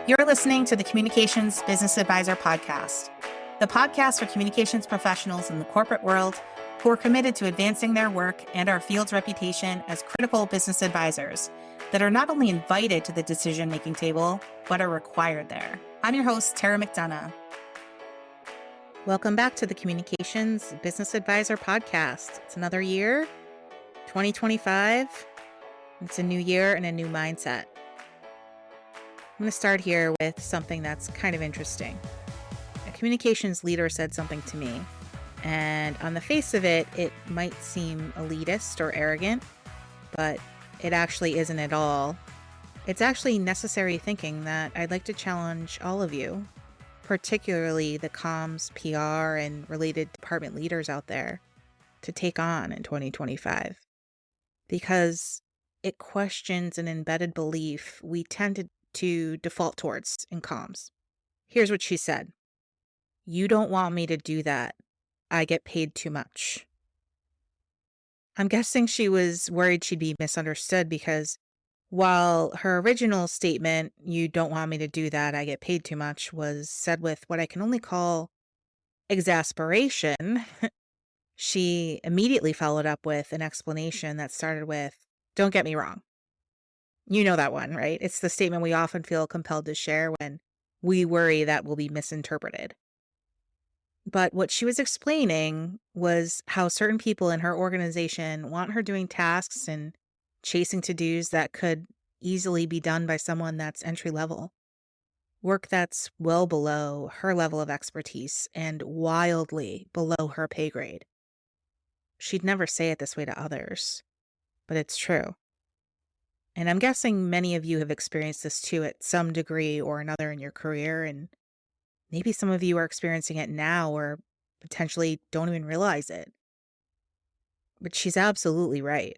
You're listening to the Communications Business Advisor Podcast, the podcast for communications professionals in the corporate world who are committed to advancing their work and our field's reputation as critical business advisors that are not only invited to the decision-making table, but are required there. I'm your host, Tara McDonagh. Welcome back to the Communications Business Advisor Podcast. It's another year, 2025. It's a new year and a new mindset. I'm going to start here with something that's kind of interesting. A communications leader said something to me, and on the face of it, it might seem elitist or arrogant, but it actually isn't at all. It's actually necessary thinking that I'd like to challenge all of you, particularly the comms, PR, and related department leaders out there, to take on in 2025. Because it questions an embedded belief we tend to default towards in comms. Here's what she said. "You don't want me to do that. I get paid too much." I'm guessing she was worried she'd be misunderstood because while her original statement, "You don't want me to do that, I get paid too much," was said with what I can only call exasperation, she immediately followed up with an explanation that started with, "Don't get me wrong." You know that one, right? It's the statement we often feel compelled to share when we worry that will be misinterpreted. But what she was explaining was how certain people in her organization want her doing tasks and chasing to-dos that could easily be done by someone that's entry level. Work that's well below her level of expertise and wildly below her pay grade. She'd never say it this way to others, but it's true. And I'm guessing many of you have experienced this too at some degree or another in your career, and maybe some of you are experiencing it now or potentially don't even realize it. But she's absolutely right.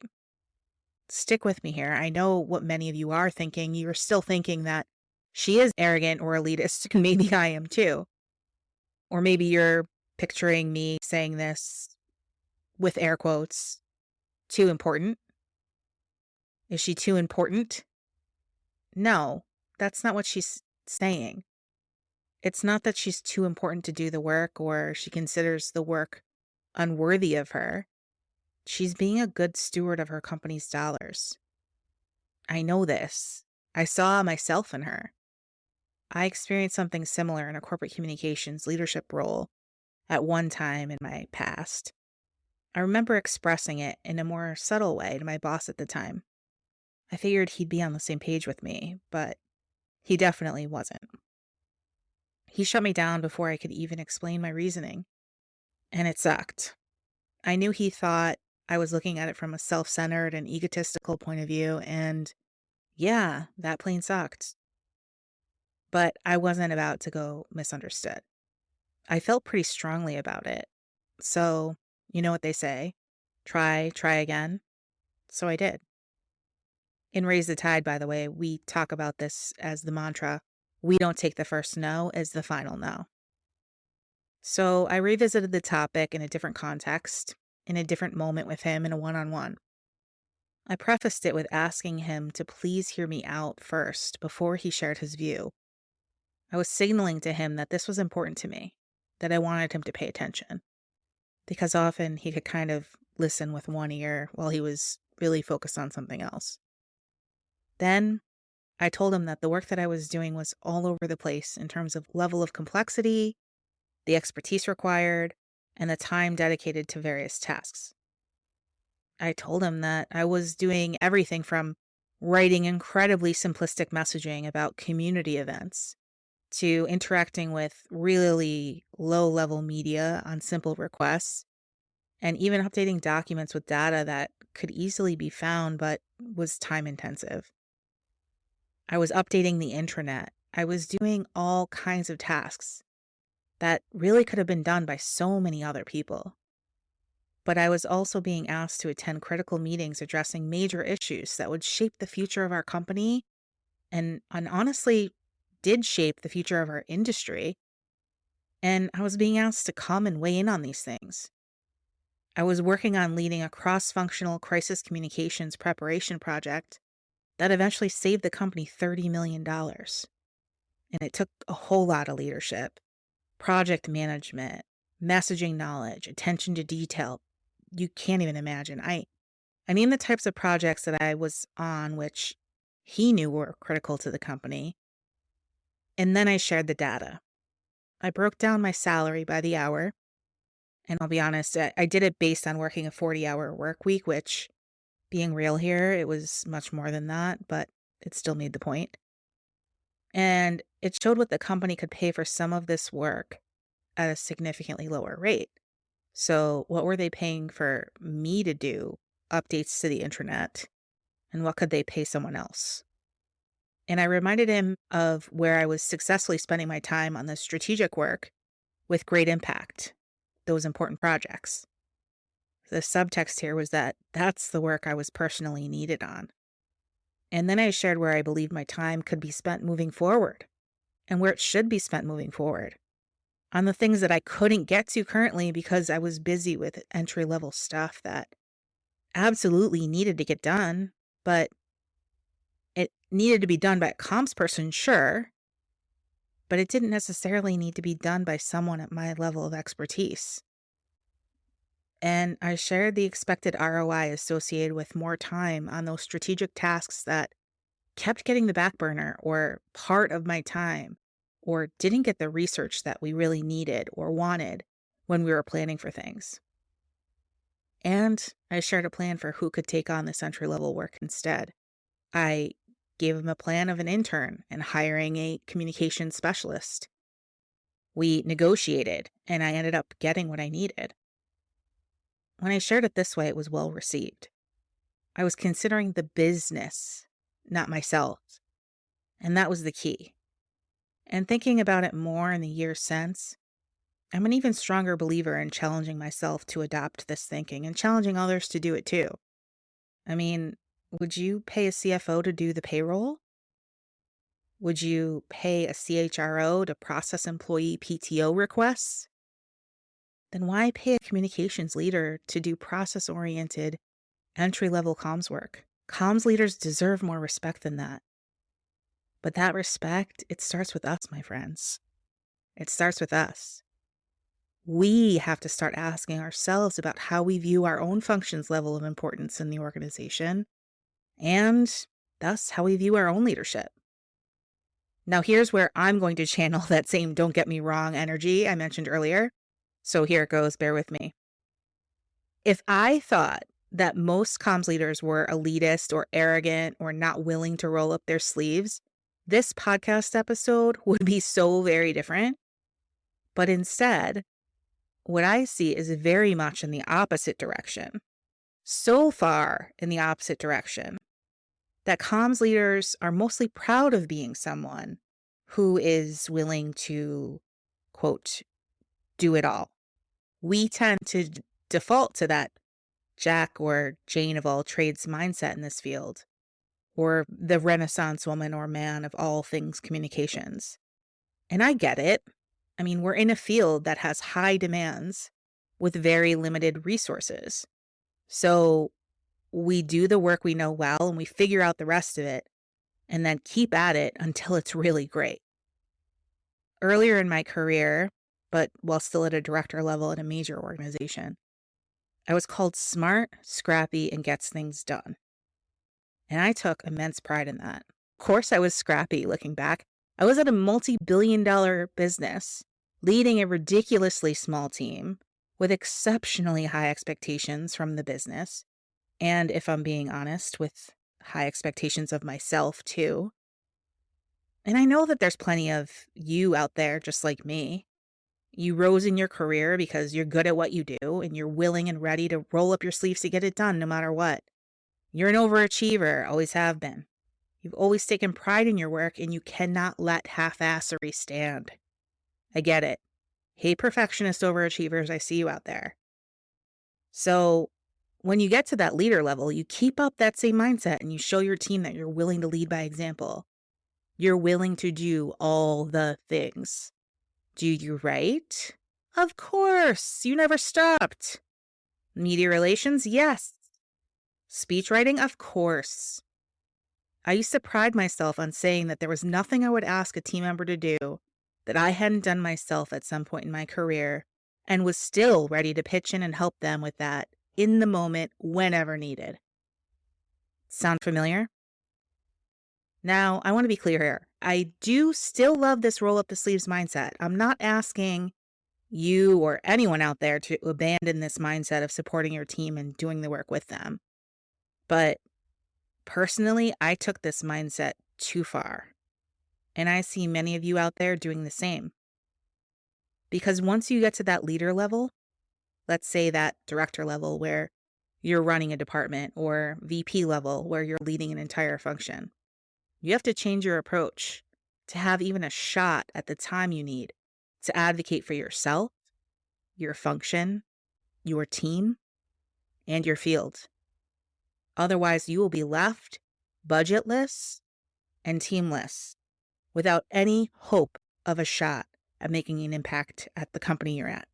Stick with me here. I know what many of you are thinking. You're still thinking that she is arrogant or elitist, and maybe I am too. Or maybe you're picturing me saying this with air quotes, too important. Is she too important? No, that's not what she's saying. It's not that she's too important to do the work or she considers the work unworthy of her. She's being a good steward of her company's dollars. I know this. I saw myself in her. I experienced something similar in a corporate communications leadership role at one time in my past. I remember expressing it in a more subtle way to my boss at the time. I figured he'd be on the same page with me, but he definitely wasn't. He shut me down before I could even explain my reasoning, and it sucked. I knew he thought I was looking at it from a self-centered and egotistical point of view, and yeah, that plain sucked. But I wasn't about to go misunderstood. I felt pretty strongly about it. So, you know what they say, try again. So I did. In Raise the Tide, by the way, we talk about this as the mantra, "We don't take the first no as the final no." So I revisited the topic in a different context, in a different moment with him in a one-on-one. I prefaced it with asking him to please hear me out first before he shared his view. I was signaling to him that this was important to me, that I wanted him to pay attention, because often he could kind of listen with one ear while he was really focused on something else. Then I told him that the work that I was doing was all over the place in terms of level of complexity, the expertise required, and the time dedicated to various tasks. I told him that I was doing everything from writing incredibly simplistic messaging about community events to interacting with really low-level media on simple requests and even updating documents with data that could easily be found but was time-intensive. I was updating the intranet. I was doing all kinds of tasks that really could have been done by so many other people. But I was also being asked to attend critical meetings addressing major issues that would shape the future of our company and honestly did shape the future of our industry. And I was being asked to come and weigh in on these things. I was working on leading a cross-functional crisis communications preparation project that eventually saved the company $30 million. And it took a whole lot of leadership, project management, messaging knowledge, attention to detail. You can't even imagine. I mean the types of projects that I was on, which he knew were critical to the company. And then I shared the data. I broke down my salary by the hour. And I'll be honest, I did it based on working a 40-hour work week, which, being real here, it was much more than that, but it still made the point. And it showed what the company could pay for some of this work at a significantly lower rate. So, what were they paying for me to do updates to the intranet? And what could they pay someone else? And I reminded him of where I was successfully spending my time on the strategic work with great impact, those important projects. The subtext here was that that's the work I was personally needed on. And then I shared where I believed my time could be spent moving forward and where it should be spent moving forward on the things that I couldn't get to currently because I was busy with entry level stuff that absolutely needed to get done, but it needed to be done by a comms person, sure, but it didn't necessarily need to be done by someone at my level of expertise. And I shared the expected ROI associated with more time on those strategic tasks that kept getting the back burner or part of my time or didn't get the research that we really needed or wanted when we were planning for things. And I shared a plan for who could take on this entry level work instead. I gave him a plan of an intern and hiring a communication specialist. We negotiated, and I ended up getting what I needed. When I shared it this way, it was well received. I was considering the business, not myself. And that was the key. And thinking about it more in the years since, I'm an even stronger believer in challenging myself to adopt this thinking and challenging others to do it too. I mean, would you pay a CFO to do the payroll? Would you pay a CHRO to process employee PTO requests? Then why pay a communications leader to do process oriented, entry level comms work? Comms leaders deserve more respect than that. But that respect, it starts with us, my friends. It starts with us. We have to start asking ourselves about how we view our own function's level of importance in the organization, and thus how we view our own leadership. Now, here's where I'm going to channel that same don't get me wrong energy I mentioned earlier. So here it goes, bear with me. If I thought that most comms leaders were elitist or arrogant or not willing to roll up their sleeves, this podcast episode would be so very different. But instead, what I see is very much in the opposite direction. So far in the opposite direction that comms leaders are mostly proud of being someone who is willing to, quote, do it all. We tend to default to that Jack or Jane of all trades mindset in this field, or the Renaissance woman or man of all things communications. And I get it. I mean, we're in a field that has high demands with very limited resources. So we do the work we know well and we figure out the rest of it and then keep at it until it's really great. Earlier in my career, but while still at a director level at a major organization, I was called smart, scrappy, and gets things done. And I took immense pride in that. Of course, I was scrappy looking back. I was at a multi-billion-dollar business, leading a ridiculously small team with exceptionally high expectations from the business. And if I'm being honest, with high expectations of myself too. And I know that there's plenty of you out there just like me. You rose in your career because you're good at what you do and you're willing and ready to roll up your sleeves to get it done no matter what. You're an overachiever, always have been. You've always taken pride in your work and you cannot let half-assery stand. I get it. Hey, perfectionist overachievers, I see you out there. So when you get to that leader level, you keep up that same mindset and you show your team that you're willing to lead by example. You're willing to do all the things. Do you write? Of course. You never stopped. Media relations? Yes. Speech writing? Of course. I used to pride myself on saying that there was nothing I would ask a team member to do that I hadn't done myself at some point in my career and was still ready to pitch in and help them with that in the moment whenever needed. Sound familiar? Now, I want to be clear here. I do still love this roll up the sleeves mindset. I'm not asking you or anyone out there to abandon this mindset of supporting your team and doing the work with them. But personally, I took this mindset too far. And I see many of you out there doing the same. Because once you get to that leader level, let's say that director level where you're running a department, or VP level where you're leading an entire function, you have to change your approach to have even a shot at the time you need to advocate for yourself, your function, your team, and your field. Otherwise, you will be left budgetless and teamless without any hope of a shot at making an impact at the company you're at.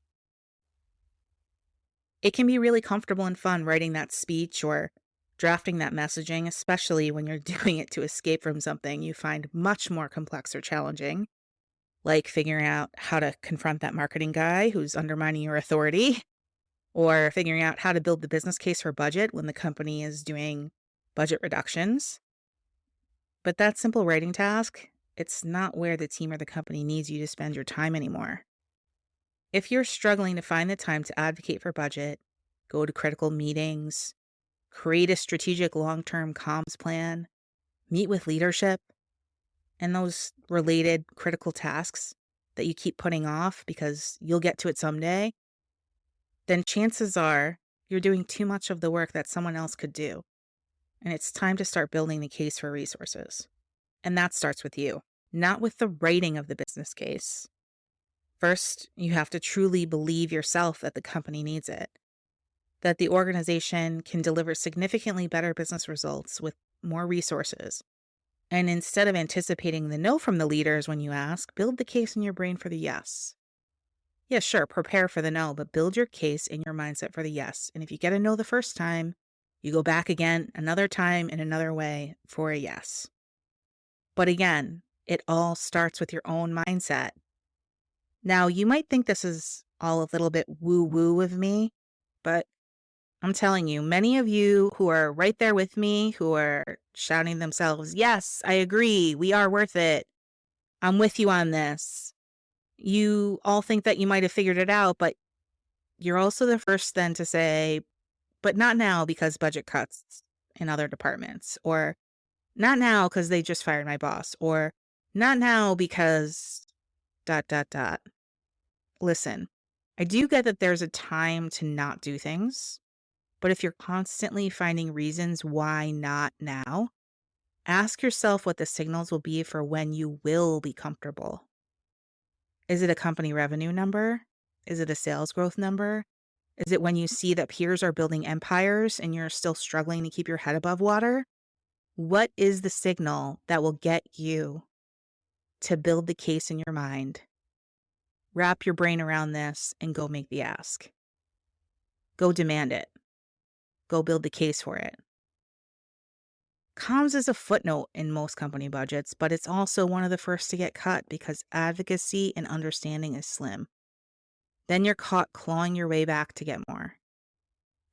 It can be really comfortable and fun writing that speech or drafting that messaging, especially when you're doing it to escape from something you find much more complex or challenging, like figuring out how to confront that marketing guy who's undermining your authority, or figuring out how to build the business case for budget when the company is doing budget reductions. But that simple writing task, it's not where the team or the company needs you to spend your time anymore. If you're struggling to find the time to advocate for budget, go to critical meetings, create a strategic long-term comms plan, meet with leadership, and those related critical tasks that you keep putting off because you'll get to it someday, then chances are you're doing too much of the work that someone else could do. And it's time to start building the case for resources. And that starts with you, not with the writing of the business case. First, you have to truly believe yourself that the company needs it, that the organization can deliver significantly better business results with more resources. And instead of anticipating the no from the leaders when you ask, build the case in your brain for the yes. Yeah, sure, prepare for the no, but build your case in your mindset for the yes. And if you get a no the first time, you go back again another time in another way for a yes. But again, it all starts with your own mindset. Now, you might think this is all a little bit woo-woo of me, but I'm telling you, many of you who are right there with me, who are shouting themselves, yes, I agree, we are worth it, I'm with you on this. You all think that you might have figured it out, but you're also the first then to say, but not now because budget cuts in other departments, or not now because they just fired my boss, or not now because ... Listen, I do get that there's a time to not do things, but if you're constantly finding reasons why not now, ask yourself what the signals will be for when you will be comfortable. Is it a company revenue number? Is it a sales growth number? Is it when you see that peers are building empires and you're still struggling to keep your head above water? What is the signal that will get you to build the case in your mind? Wrap your brain around this and go make the ask. Go demand it. Go build the case for it. Comms is a footnote in most company budgets, but it's also one of the first to get cut because advocacy and understanding is slim. Then you're caught clawing your way back to get more.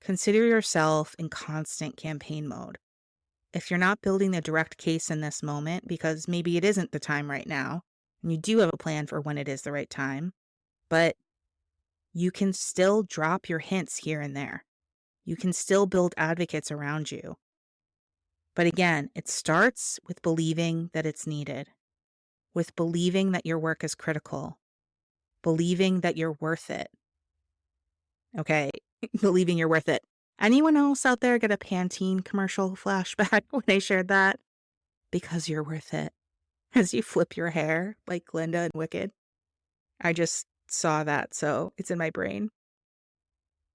Consider yourself in constant campaign mode. If you're not building the direct case in this moment, because maybe it isn't the time right now, and you do have a plan for when it is the right time, but you can still drop your hints here and there. You can still build advocates around you. But again, it starts with believing that it's needed, with believing that your work is critical, believing that you're worth it. Okay, believing you're worth it. Anyone else out there get a Pantene commercial flashback when I shared that? Because you're worth it. As you flip your hair like Glinda and Wicked. I just saw that, so it's in my brain.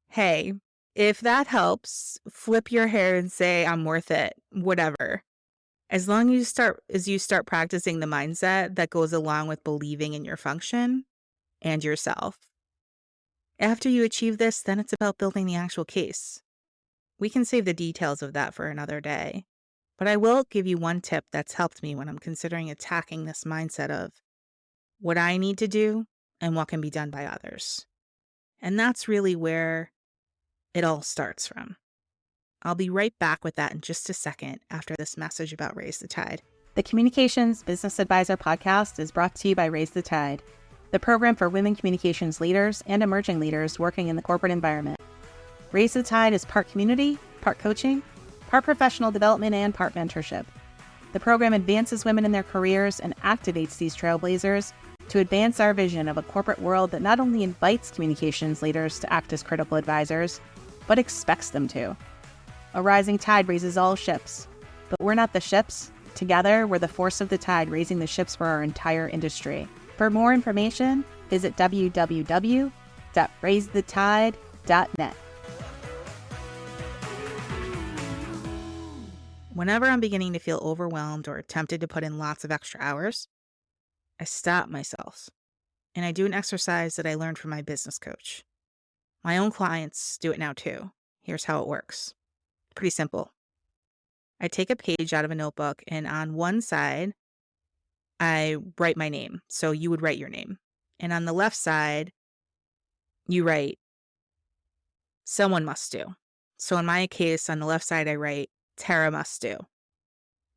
Hey, if that helps, flip your hair and say, I'm worth it, whatever. As long as you start practicing the mindset that goes along with believing in your function and yourself. After you achieve this, then it's about building the actual case. We can save the details of that for another day. But I will give you one tip that's helped me when I'm considering attacking this mindset of what I need to do and what can be done by others. And that's really where it all starts from. I'll be right back with that in just a second after this message about Raise the Tide. The Communications Business Advisor podcast is brought to you by Raise the Tide, the program for women communications leaders and emerging leaders working in the corporate environment. Raise the Tide is part community, part coaching, part professional development, and part mentorship. The program advances women in their careers and activates these trailblazers to advance our vision of a corporate world that not only invites communications leaders to act as critical advisors, but expects them to. A rising tide raises all ships, but we're not the ships. Together, we're the force of the tide raising the ships for our entire industry. For more information, visit www.raisethetide.net. Whenever I'm beginning to feel overwhelmed or tempted to put in lots of extra hours, I stop myself and I do an exercise that I learned from my business coach. My own clients do it now too. Here's how it works. Pretty simple. I take a page out of a notebook and on one side, I write my name. So you would write your name. And on the left side, you write, someone must do. So in my case, on the left side, I write, Tara must do.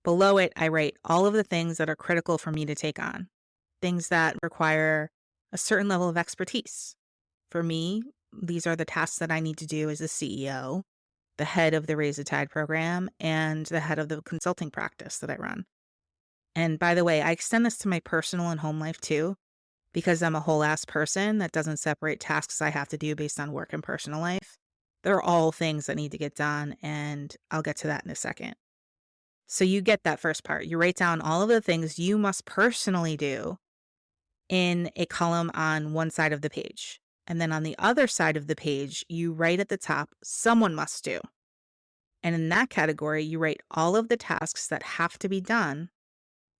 Below it, I write all of the things that are critical for me to take on. Things that require a certain level of expertise. For me, these are the tasks that I need to do as the CEO, the head of the Raise the Tide program, and the head of the consulting practice that I run. And by the way, I extend this to my personal and home life too, because I'm a whole ass person that doesn't separate tasks I have to do based on work and personal life. They're all things that need to get done, and I'll get to that in a second. So you get that first part. You write down all of the things you must personally do in a column on one side of the page. And then on the other side of the page, you write at the top, someone must do. And in that category, you write all of the tasks that have to be done,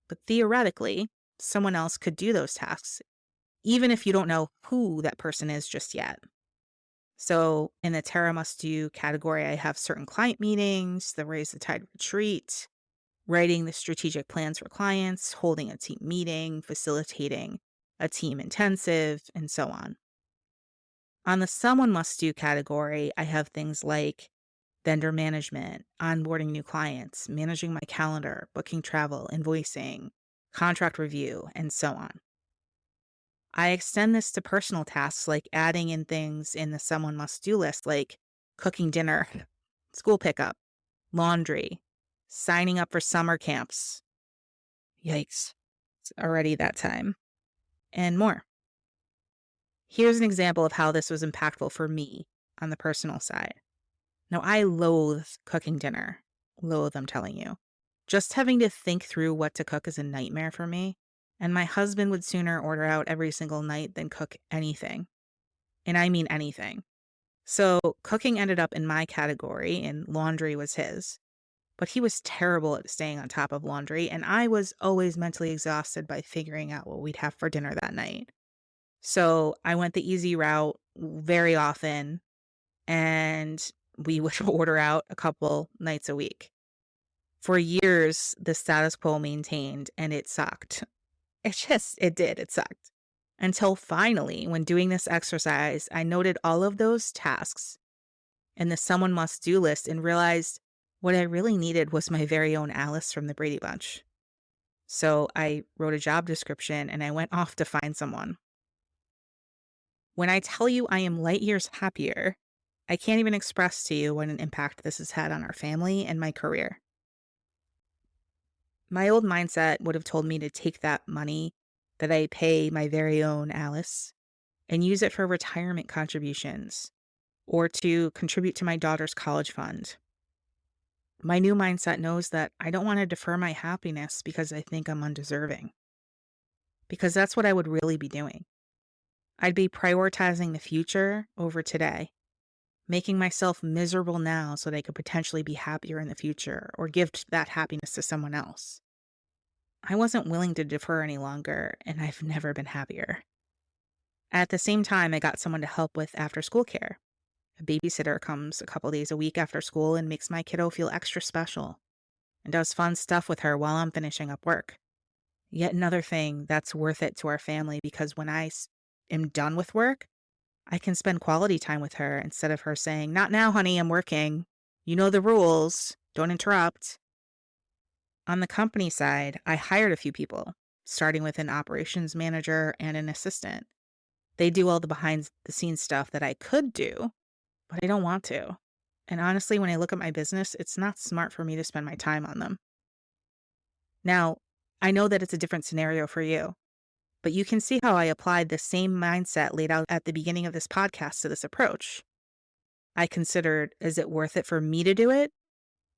but theoretically, someone else could do those tasks, even if you don't know who that person is just yet. So in the Tara must do category, I have certain client meetings, the Raise the Tide retreat, writing the strategic plans for clients, holding a team meeting, facilitating a team intensive, and so on. On the someone must do category, I have things like vendor management, onboarding new clients, managing my calendar, booking travel, invoicing, contract review, and so on. I extend this to personal tasks like adding in things in the someone must do list like cooking dinner, school pickup, laundry, signing up for summer camps. Yikes, it's already that time. And more. Here's an example of how this was impactful for me on the personal side. Now, I loathe cooking dinner. Loathe, I'm telling you. Just having to think through what to cook is a nightmare for me. And my husband would sooner order out every single night than cook anything. And I mean anything. So cooking ended up in my category and laundry was his. But he was terrible at staying on top of laundry. And I was always mentally exhausted by figuring out what we'd have for dinner that night. So I went the easy route very often. And we would order out a couple nights a week. For years, the status quo maintained and it sucked. It sucked. Until finally, when doing this exercise, I noted all of those tasks in the someone must do list and realized what I really needed was my very own Alice from the Brady Bunch. So I wrote a job description and I went off to find someone. When I tell you I am light years happier, I can't even express to you what an impact this has had on our family and my career. My old mindset would have told me to take that money that I pay my very own Alice and use it for retirement contributions or to contribute to my daughter's college fund. My new mindset knows that I don't want to defer my happiness because I think I'm undeserving. Because that's what I would really be doing. I'd be prioritizing the future over today, making myself miserable now so that I could potentially be happier in the future or give that happiness to someone else. I wasn't willing to defer any longer, and I've never been happier. At the same time, I got someone to help with after-school care. A babysitter comes a couple days a week after school and makes my kiddo feel extra special. and does fun stuff with her while I'm finishing up work. Yet another thing that's worth it to our family because when am done with work, I can spend quality time with her instead of her saying, "Not now, honey, I'm working. You know the rules. Don't interrupt." On the company side, I hired a few people, starting with an operations manager and an assistant. They do all the behind the scenes stuff that I could do, but I don't want to. And honestly, when I look at my business, it's not smart for me to spend my time on them. Now, I know that it's a different scenario for you, but you can see how I applied the same mindset laid out at the beginning of this podcast to this approach. I considered, is it worth it for me to do it,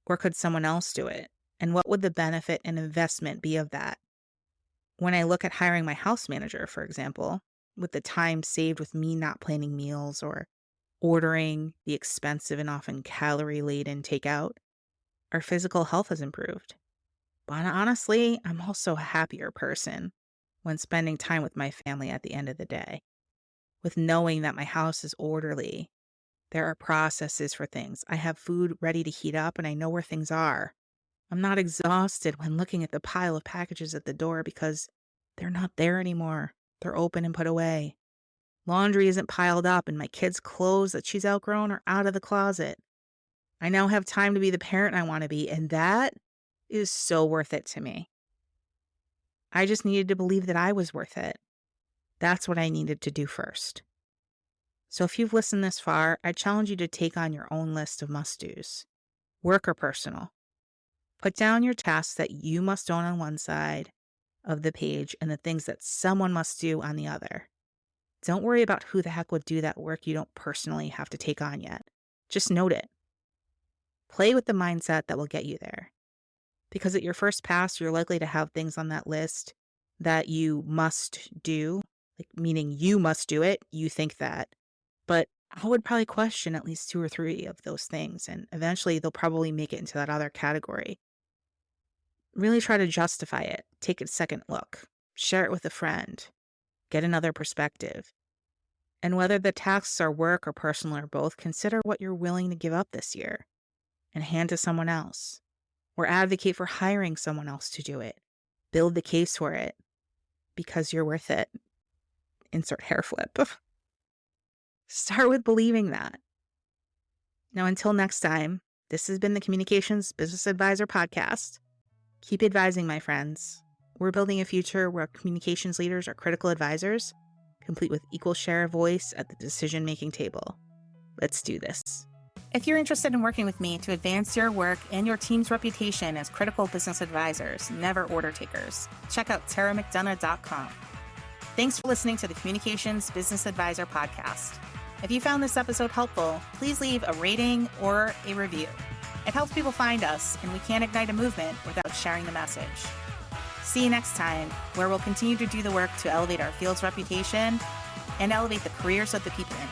or could someone else do it? And what would the benefit and investment be of that? When I look at hiring my house manager, for example, with the time saved with me not planning meals or ordering the expensive and often calorie-laden takeout, our physical health has improved. But honestly, I'm also a happier person when spending time with my family at the end of the day, with knowing that my house is orderly. There are processes for things. I have food ready to heat up and I know where things are. I'm not exhausted when looking at the pile of packages at the door because they're not there anymore. They're open and put away. Laundry isn't piled up and my kids' clothes that she's outgrown are out of the closet. I now have time to be the parent I want to be, and that is so worth it to me. I just needed to believe that I was worth it. That's what I needed to do first. So if you've listened this far, I challenge you to take on your own list of must-dos, work or personal. Put down your tasks that you must own on one side of the page and the things that someone must do on the other. Don't worry about who the heck would do that work you don't personally have to take on yet. Just note it. Play with the mindset that will get you there. Because at your first pass, you're likely to have things on that list that you must do, like meaning you must do it. You think that. But I would probably question at least 2 or 3 of those things, and eventually they'll probably make it into that other category. Really try to justify it. Take a second look. Share it with a friend. Get another perspective. And whether the tasks are work or personal or both, consider what you're willing to give up this year and hand to someone else. Or advocate for hiring someone else to do it. Build the case for it because you're worth it. Insert hair flip. Start with believing that. Now, until next time, this has been the Communications Business Advisor Podcast. Keep advising, my friends. We're building a future where communications leaders are critical advisors, complete with equal share of voice at the decision-making table. Let's do this. If you're interested in working with me to advance your work and your team's reputation as critical business advisors, never order takers, check out TaraMcDonagh.com. Thanks for listening to the Communications Business Advisor Podcast. If you found this episode helpful, please leave a rating or a review. It helps people find us, and we can't ignite a movement without sharing the message. See you next time, where we'll continue to do the work to elevate our field's reputation and elevate the careers of the people in it.